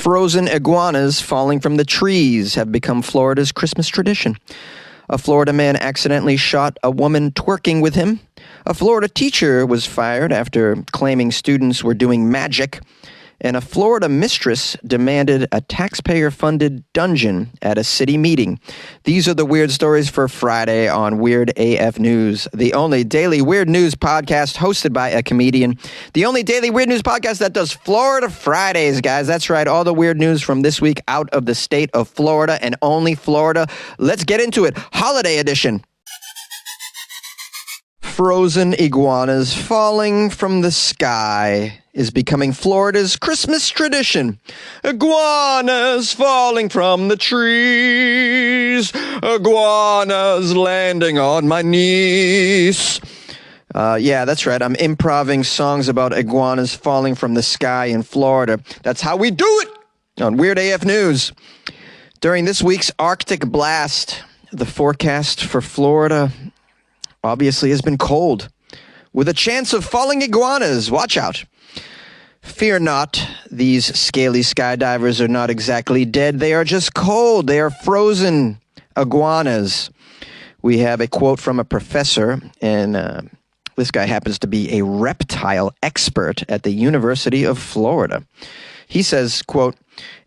Frozen iguanas falling from the trees have become Florida's Christmas tradition. A Florida man accidentally shot a woman twerking with him. A Florida teacher was fired after claiming students were doing magic. And a Florida mistress demanded a taxpayer-funded dungeon at a city meeting. These are the weird stories for Friday on Weird AF News, the only daily weird news podcast hosted by a comedian. The only daily weird news podcast that does Florida Fridays, guys. That's right, all the weird news from this week out of the state of Florida and only Florida. Let's get into it. Holiday edition. Frozen iguanas falling from the sky is becoming Florida's Christmas tradition. Iguanas falling from the trees. Iguanas landing on my knees. Yeah, that's right. I'm improvising songs about iguanas falling from the sky in Florida. That's how we do it on Weird AF News. During this week's Arctic blast, the forecast for Florida obviously has been cold, with a chance of falling iguanas. Watch out. Fear not, these scaly skydivers are not exactly dead. They are just cold. They are frozen iguanas. We have a quote from a professor, and this guy happens to be a reptile expert at the University of Florida. He says, quote,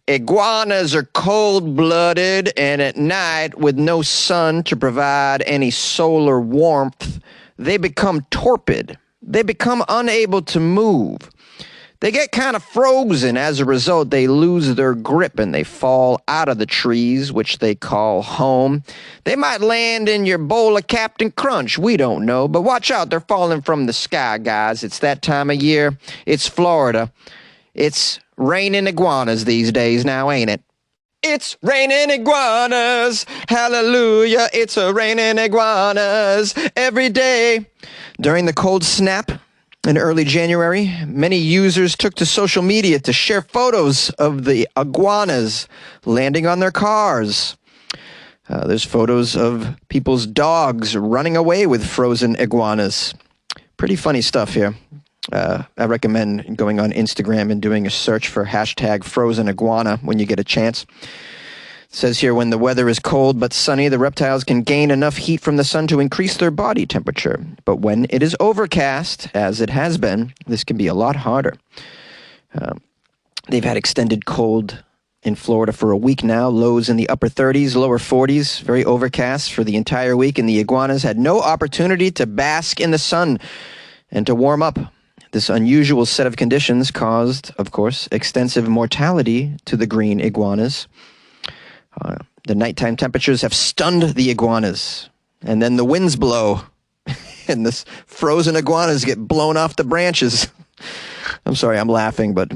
"Iguanas are cold-blooded, and at night, with no sun to provide any solar warmth, they become torpid. They become unable to move. They get kind of frozen. As a result, they lose their grip and they fall out of the trees, which they call home. They might land in your bowl of Captain Crunch. We don't know, but watch out. They're falling from the sky, guys. It's that time of year. It's Florida. It's raining iguanas these days now, ain't it? It's raining iguanas. Hallelujah. It's a raining iguanas every day." During the cold snap in early January, many users took to social media to share photos of the iguanas landing on their cars. There's photos of people's dogs running away with frozen iguanas. Pretty funny stuff here. I recommend going on Instagram and doing a search for hashtag frozen iguana when you get a chance. It says here, when the weather is cold but sunny, the reptiles can gain enough heat from the sun to increase their body temperature. But when it is overcast, as it has been, this can be a lot harder. They've had extended cold in Florida for a week now. Lows in the upper 30s, lower 40s, very overcast for the entire week. And the iguanas had no opportunity to bask in the sun and to warm up. This unusual set of conditions caused, of course, extensive mortality to the green iguanas. The nighttime temperatures have stunned the iguanas, and then the winds blow, and the frozen iguanas get blown off the branches. I'm sorry, I'm laughing, but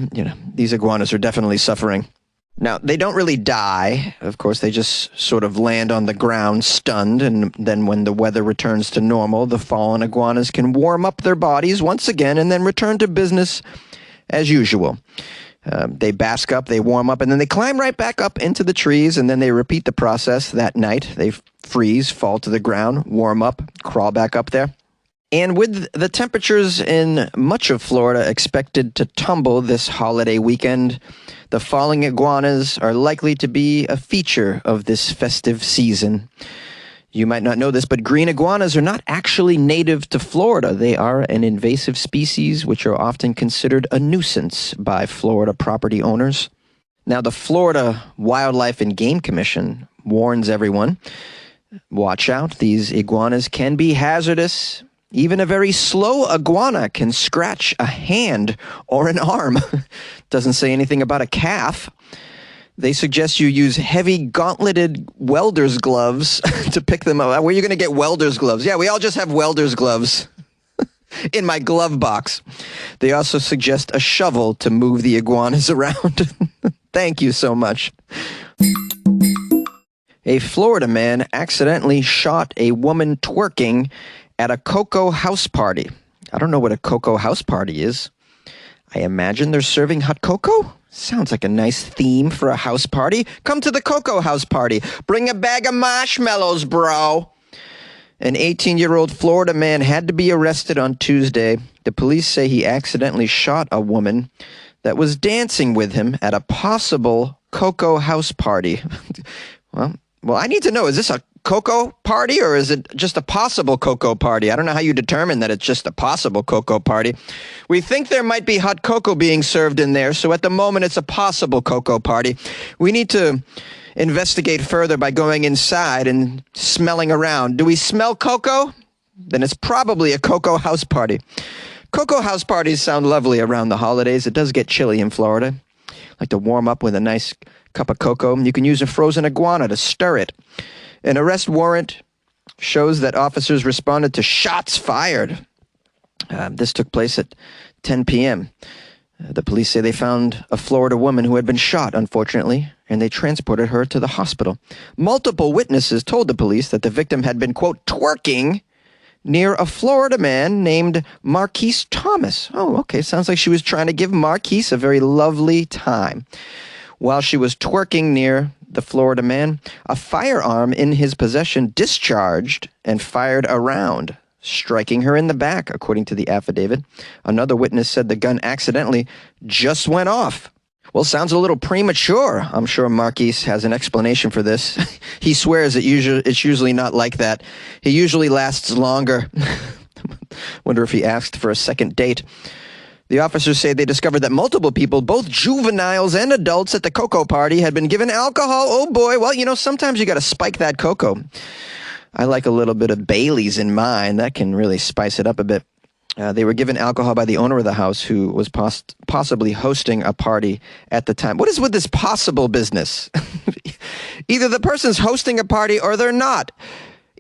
these iguanas are definitely suffering. Now, they don't really die. Of course, they just sort of land on the ground stunned, and then when the weather returns to normal, the fallen iguanas can warm up their bodies once again and then return to business as usual. They bask up, they warm up, and then they climb right back up into the trees, and then they repeat the process that night. They freeze, fall to the ground, warm up, crawl back up there. And with the temperatures in much of Florida expected to tumble this holiday weekend, the falling iguanas are likely to be a feature of this festive season. You might not know this, but green iguanas are not actually native to Florida. They are an invasive species which are often considered a nuisance by Florida property owners. Now, the Florida Wildlife and Game Commission warns everyone, watch out, these iguanas can be hazardous. Even a very slow iguana can scratch a hand or an arm. Doesn't say anything about a calf. They suggest you use heavy gauntleted welder's gloves to pick them up. Where are you going to get welder's gloves? Yeah, we all just have welder's gloves in my glove box. They also suggest a shovel to move the iguanas around. Thank you so much. A Florida man accidentally shot a woman twerking at a cocoa house party. I don't know what a cocoa house party is. I imagine they're serving hot cocoa? Sounds like a nice theme for a house party. Come to the cocoa house party. Bring a bag of marshmallows, bro. An 18-year-old Florida man had to be arrested on Tuesday. The police say he accidentally shot a woman. that was dancing with him at a possible Coco house party. Well, I need to know, is this a Coco party or is it just a possible Coco party? I don't know how you determine that it's just a possible Coco party. We think there might be hot cocoa being served in there, so at the moment it's a possible Coco party. We need to investigate further by going inside and smelling around. Do we smell cocoa? Then it's probably a Coco house party. Coco house parties sound lovely around the holidays. It does get chilly in Florida. Like to warm up with a nice cup of cocoa. You can use a frozen iguana to stir it. An arrest warrant shows that officers responded to shots fired. This took place at 10 p.m. The police say they found a Florida woman who had been shot, unfortunately, and they transported her to the hospital. Multiple witnesses told the police that the victim had been, quote, twerking near a Florida man named Marquise Thomas. Oh, okay. Sounds like she was trying to give Marquise a very lovely time. While she was twerking near the Florida man, a firearm in his possession discharged and fired a round, striking her in the back, according to the affidavit. Another witness said the gun accidentally just went off. Well, sounds a little premature. I'm sure Marquise has an explanation for this. He swears it's usually not like that. He usually lasts longer. Wonder if he asked for a second date. The officers say they discovered that multiple people, both juveniles and adults at the Coco party, had been given alcohol. Oh boy, well, you know, sometimes you got to spike that cocoa. I like a little bit of Bailey's in mine. That can really spice it up a bit. They were given alcohol by the owner of the house, who was possibly hosting a party at the time. What is with this possible business? Either the person's hosting a party or they're not.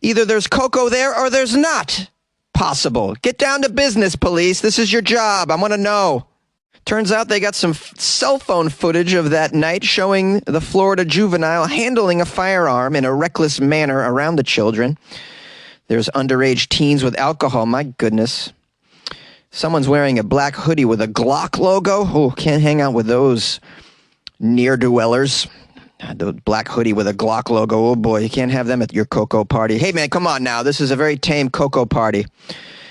Either there's cocoa there or there's not. Possible. Get down to business, police. This is your job. I want to know. Turns out they got some cell phone footage of that night showing the Florida juvenile handling a firearm in a reckless manner around the children. There's underage teens with alcohol. My goodness. Someone's wearing a black hoodie with a Glock logo. Oh, can't hang out with those near-dwellers. The black hoodie with a Glock logo. Oh boy, you can't have them at your Coco party. Hey man, come on now. This is a very tame Coco party.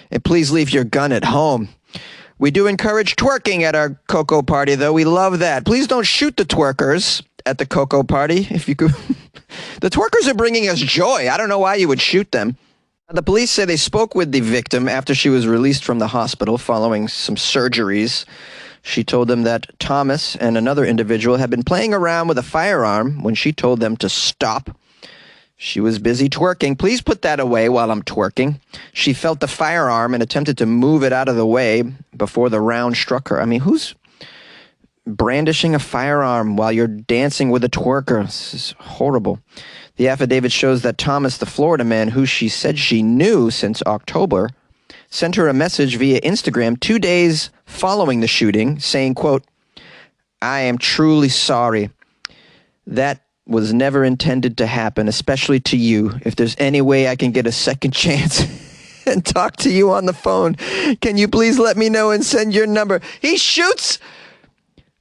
And please leave your gun at home. We do encourage twerking at our Coco party, though. We love that. Please don't shoot the twerkers at the Coco party. If you could. The twerkers are bringing us joy. I don't know why you would shoot them. The police say they spoke with the victim after she was released from the hospital following some surgeries. She told them that Thomas and another individual had been playing around with a firearm when she told them to stop. She was busy twerking. Please put that away while I'm twerking. She felt the firearm and attempted to move it out of the way before the round struck her. I mean, who's brandishing a firearm while you're dancing with a twerker? This is horrible. The affidavit shows that Thomas, the Florida man, who she said she knew since October, sent her a message via Instagram 2 days following the shooting saying, quote, "I am truly sorry. That was never intended to happen, especially to you. If there's any way I can get a second chance and talk to you on the phone, can you please let me know and send your number?" He shoots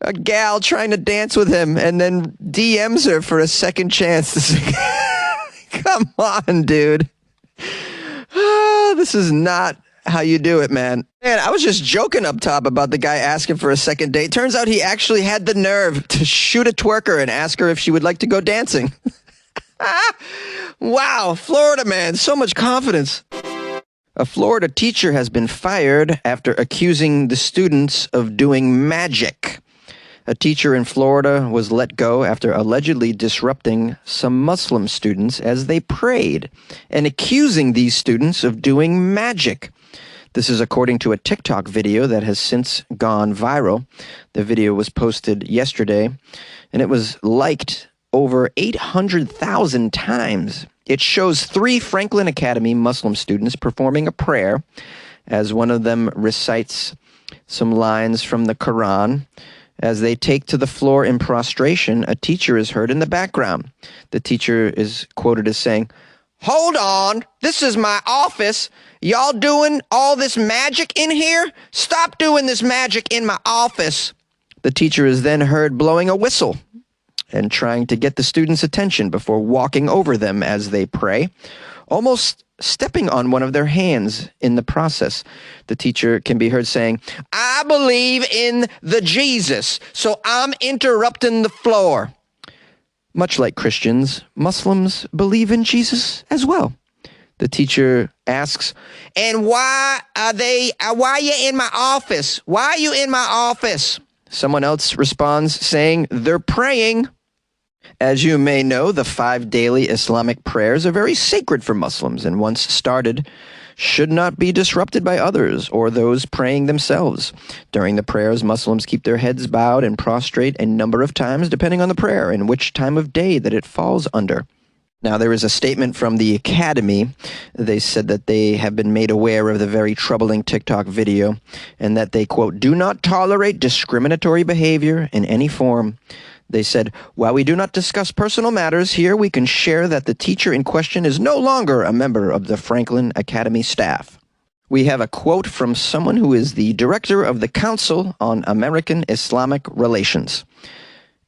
a gal trying to dance with him and then DMs her for a second chance. Come on, dude. Oh, this is not how you do it, man. Man, I was just joking up top about the guy asking for a second date. Turns out he actually had the nerve to shoot a twerker and ask her if she would like to go dancing. Wow, Florida man, so much confidence. A Florida teacher has been fired after accusing the students of doing magic. A teacher in Florida was let go after allegedly disrupting some Muslim students as they prayed and accusing these students of doing magic. This is according to a TikTok video that has since gone viral. The video was posted yesterday, and it was liked over 800,000 times. It shows 3 Franklin Academy Muslim students performing a prayer as one of them recites some lines from the Quran. As they take to the floor in prostration, a teacher is heard in the background. The teacher is quoted as saying, "Hold on, this is my office. Y'all doing all this magic in here? Stop doing this magic in my office." The teacher is then heard blowing a whistle and trying to get the students' attention before walking over them as they pray. almost stepping on one of their hands in the process. The teacher can be heard saying, "I believe in the Jesus, so I'm interrupting the floor." Much like Christians, Muslims believe in Jesus as well. The teacher asks, "And why are you in my office? Why are you in my office?" Someone else responds saying, "They're praying." As you may know, the 5 daily Islamic prayers are very sacred for Muslims, and once started, should not be disrupted by others or those praying themselves. During the prayers, Muslims keep their heads bowed and prostrate a number of times, depending on the prayer and which time of day that it falls under. Now, there is a statement from the Academy. They said that they have been made aware of the very troubling TikTok video and that they, quote, "do not tolerate discriminatory behavior in any form." They said, "While we do not discuss personal matters here, we can share that the teacher in question is no longer a member of the Franklin Academy staff." We have a quote from someone who is the director of the Council on American Islamic Relations.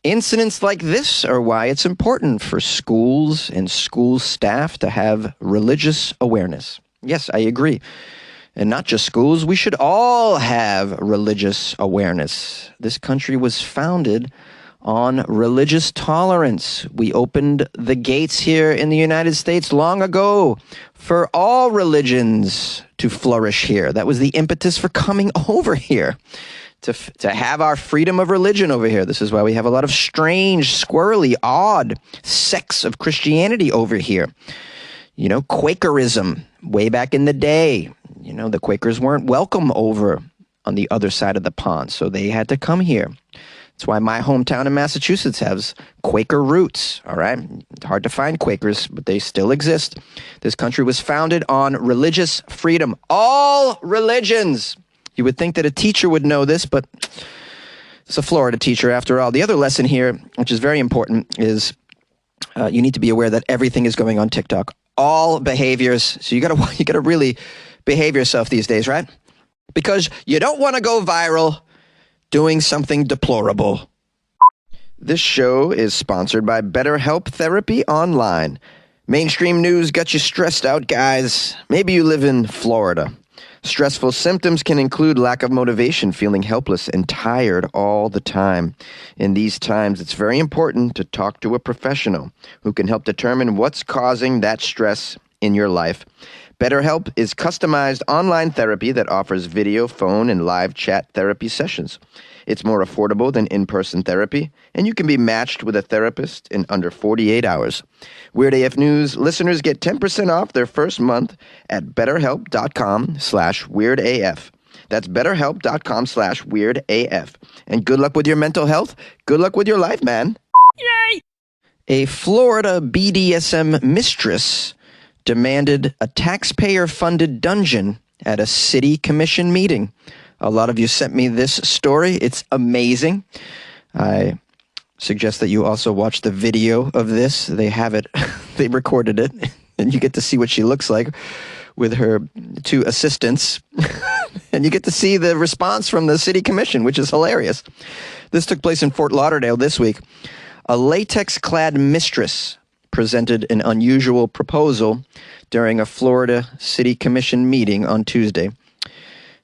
"Incidents like this are why it's important for schools and school staff to have religious awareness." Yes, I agree. And not just schools, we should all have religious awareness. This country was founded on religious tolerance. We opened the gates here in the United States long ago for all religions to flourish here. That was the impetus for coming over here, to have our freedom of religion over here. This is why we have a lot of strange, squirrely, odd sects of Christianity over here. You know, Quakerism, way back in the day. You know, the Quakers weren't welcome over on the other side of the pond, so they had to come here. That's why my hometown in Massachusetts has Quaker roots, all right? It's hard to find Quakers, but they still exist. This country was founded on religious freedom. All religions. You would think that a teacher would know this, but it's a Florida teacher after all. The other lesson here, which is very important, is you need to be aware that everything is going on TikTok. All behaviors. So you gotta really behave yourself these days, right? Because you don't want to go viral doing something deplorable. This show is sponsored by BetterHelp Therapy Online. Mainstream news got you stressed out, guys. Maybe you live in Florida. Stressful symptoms can include lack of motivation, feeling helpless and tired all the time. In these times, it's very important to talk to a professional who can help determine what's causing that stress in your life. BetterHelp is customized online therapy that offers video, phone, and live chat therapy sessions. It's more affordable than in-person therapy, and you can be matched with a therapist in under 48 hours. Weird AF News listeners get 10% off their first month at betterhelp.com/weirdaf. That's betterhelp.com/weirdaf. And good luck with your mental health. Good luck with your life, man. Yay! A Florida BDSM mistress demanded a taxpayer-funded dungeon at a city commission meeting. A lot of you sent me this story. It's amazing. I suggest that you also watch the video of this. They have it. They recorded it, and you get to see what she looks like with her 2 assistants. And you get to see the response from the city commission, which is hilarious. This took place in Fort Lauderdale this week. A latex-clad mistress presented an unusual proposal during a Florida City Commission meeting on Tuesday.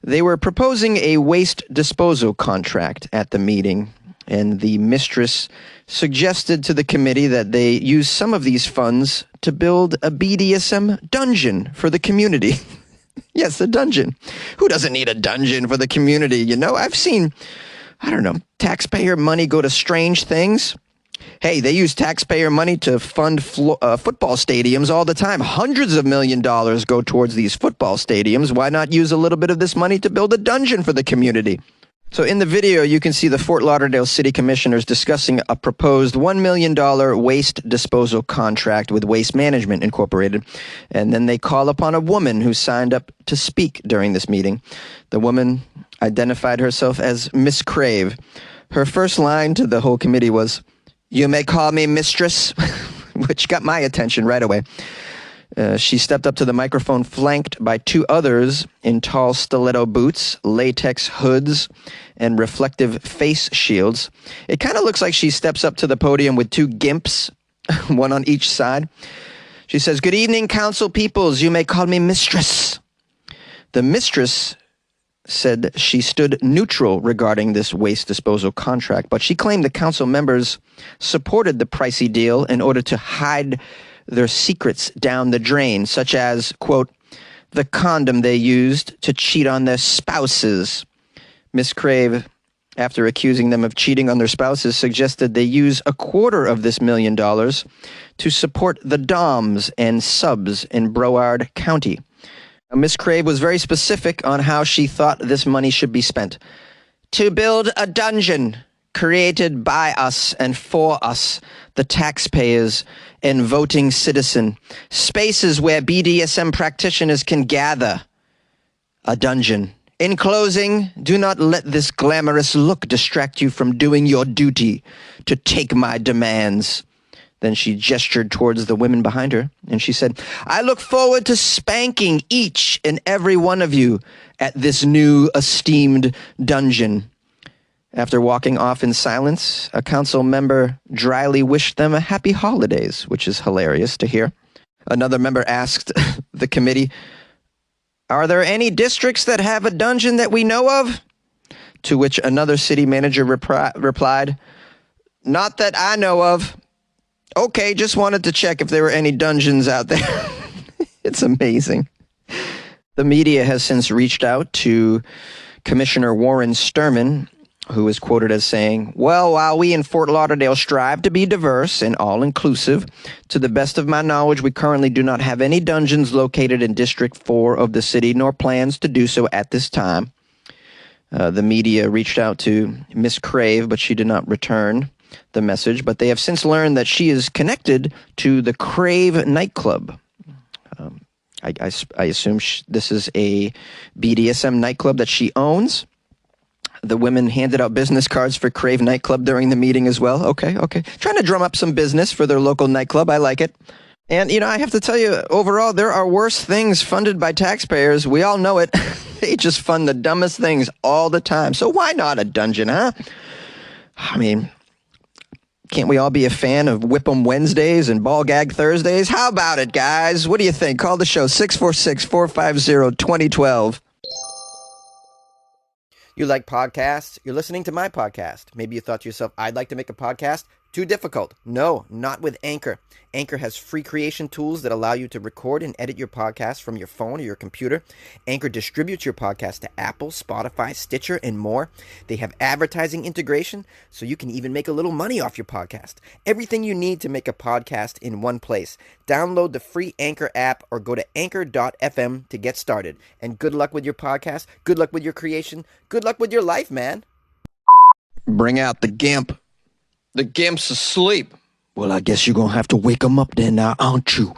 They were proposing a waste disposal contract at the meeting, and the mistress suggested to the committee that they use some of these funds to build a BDSM dungeon for the community. Yes, a dungeon. Who doesn't need a dungeon for the community? You know, I've seen, taxpayer money go to strange things. Hey, they use taxpayer money to fund football stadiums all the time. Hundreds of $1 million go towards these football stadiums. Why not use a little bit of this money to build a dungeon for the community? So in the video, you can see the Fort Lauderdale City Commissioners discussing a proposed $1 million waste disposal contract with Waste Management Incorporated. And then they call upon a woman who signed up to speak during this meeting. The woman identified herself as Miss Crave. Her first line to the whole committee was, "You may call me mistress," which got my attention right away. She stepped up to the microphone flanked by 2 others in tall stiletto boots, latex hoods, and reflective face shields. It kind of looks like she steps up to the podium with 2 gimps, one on each side. She says, "Good evening, council peoples. You may call me mistress." The mistress said she stood neutral regarding this waste disposal contract, but she claimed the council members supported the pricey deal in order to hide their secrets down the drain, such as, quote, the condom they used to cheat on their spouses. Miss Crave, after accusing them of cheating on their spouses, suggested they use a quarter of this $1 million to support the DOMs and subs in Broward County. Miss Crave was very specific on how she thought this money should be spent. To build a dungeon created by us and for us, the taxpayers and voting citizen. Spaces where BDSM practitioners can gather. A dungeon. In closing, do not let this glamorous look distract you from doing your duty to take my demands. Then she gestured towards the women behind her, and she said, I look forward to spanking each and every one of you at this new esteemed dungeon. After walking off in silence, a council member dryly wished them a happy holidays, which is hilarious to hear. Another member asked the committee, are there any districts that have a dungeon that we know of? To which another city manager replied, not that I know of. Okay, just wanted to check if there were any dungeons out there. It's amazing. The media has since reached out to Commissioner Warren Sturman, who is quoted as saying, well, while we in Fort Lauderdale strive to be diverse and all-inclusive, to the best of my knowledge, we currently do not have any dungeons located in District 4 of the city, nor plans to do so at this time. The media reached out to Miss Crave, but she did not return the message. But they have since learned that she is connected to the Crave nightclub. I assume this is a BDSM nightclub that she owns. The women handed out business cards for Crave nightclub during the meeting as well. Okay. Trying to drum up some business for their local nightclub. I like it. And, I have to tell you, overall, there are worse things funded by taxpayers. We all know it. They just fund the dumbest things all the time. So why not a dungeon, huh? I mean, can't we all be a fan of Whip 'em Wednesdays and Ball Gag Thursdays? How about it, guys? What do you think? Call the show 646-450-2012. You like podcasts? You're listening to my podcast. Maybe you thought to yourself, I'd like to make a podcast. Too difficult. No, not with Anchor. Anchor has free creation tools that allow you to record and edit your podcast from your phone or your computer. Anchor distributes your podcast to Apple, Spotify, Stitcher, and more. They have advertising integration, so you can even make a little money off your podcast. Everything you need to make a podcast in one place. Download the free Anchor app or go to anchor.fm to get started. And good luck with your podcast. Good luck with your creation. Good luck with your life, man. Bring out the GIMP. The GIMP's asleep. Well, I guess you're going to have to wake him up then now, aren't you? Do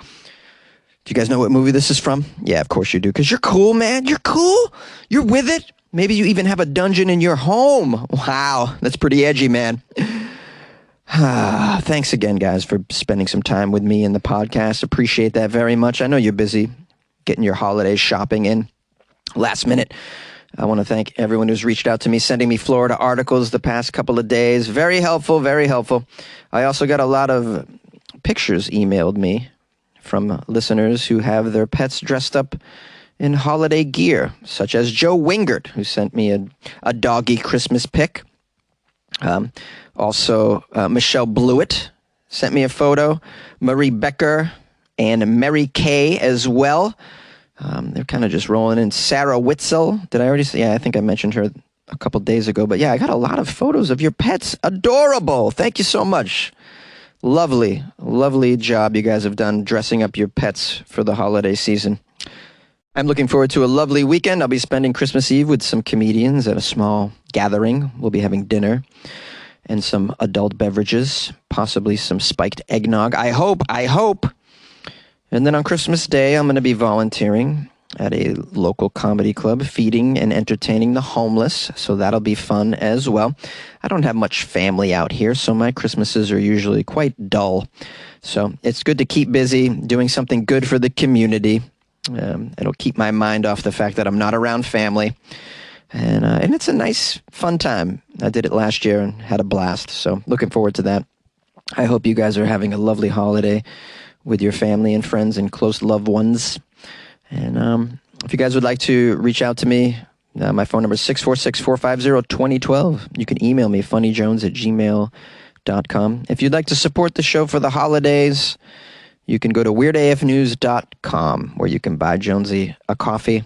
you guys know what movie this is from? Yeah, of course you do, because you're cool, man. You're cool. You're with it. Maybe you even have a dungeon in your home. Wow, that's pretty edgy, man. Thanks again, guys, for spending some time with me in the podcast. Appreciate that very much. I know you're busy getting your holiday shopping in last minute. I want to thank everyone who's reached out to me, sending me Florida articles the past couple of days. Very helpful, very helpful. I also got a lot of pictures emailed me from listeners who have their pets dressed up in holiday gear, such as Joe Wingert, who sent me a doggy Christmas pic. Also, Michelle Blewett sent me a photo. Marie Becker and Mary Kay as well. They're kind of just rolling in. Sarah Witzel. Did I already say? Yeah, I think I mentioned her a couple days ago. But yeah, I got a lot of photos of your pets. Adorable. Thank you so much. Lovely, lovely job you guys have done dressing up your pets for the holiday season. I'm looking forward to a lovely weekend. I'll be spending Christmas Eve with some comedians at a small gathering. We'll be having dinner and some adult beverages, possibly some spiked eggnog. I hope. And then on Christmas Day, I'm going to be volunteering at a local comedy club, feeding and entertaining the homeless. So that'll be fun as well. I don't have much family out here, so my Christmases are usually quite dull. So it's good to keep busy, doing something good for the community. It'll keep my mind off the fact that I'm not around family. And it's a nice, fun time. I did it last year and had a blast. So looking forward to that. I hope you guys are having a lovely holiday with your family and friends and close loved ones. And if you guys would like to reach out to me, my phone number is 646-450-2012. You can email me, funnyjones@gmail.com. If you'd like to support the show for the holidays, you can go to weirdafnews.com, where you can buy Jonesy a coffee,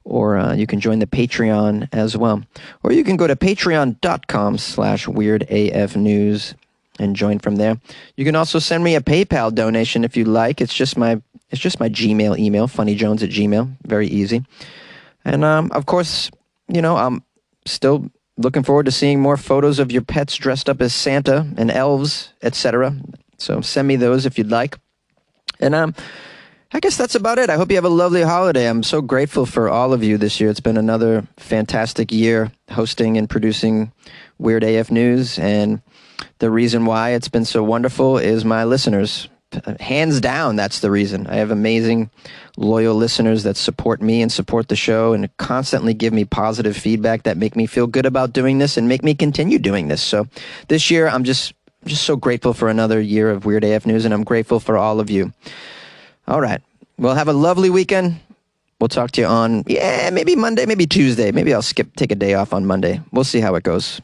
or you can join the Patreon as well. Or you can go to patreon.com/weirdafnews and join from there. You can also send me a PayPal donation if you like. It's just my Gmail email, funnyjones@gmail. Very easy. And of course, I'm still looking forward to seeing more photos of your pets dressed up as Santa and elves, etc. So send me those if you'd like. And I guess that's about it. I hope you have a lovely holiday. I'm so grateful for all of you this year. It's been another fantastic year hosting and producing Weird AF News. And the reason why it's been so wonderful is my listeners. Hands down, that's the reason. I have amazing, loyal listeners that support me and support the show and constantly give me positive feedback that make me feel good about doing this and make me continue doing this. So this year, I'm just so grateful for another year of Weird AF News, and I'm grateful for all of you. All right. Well, have a lovely weekend. We'll talk to you on, maybe Monday, maybe Tuesday. Maybe I'll take a day off on Monday. We'll see how it goes.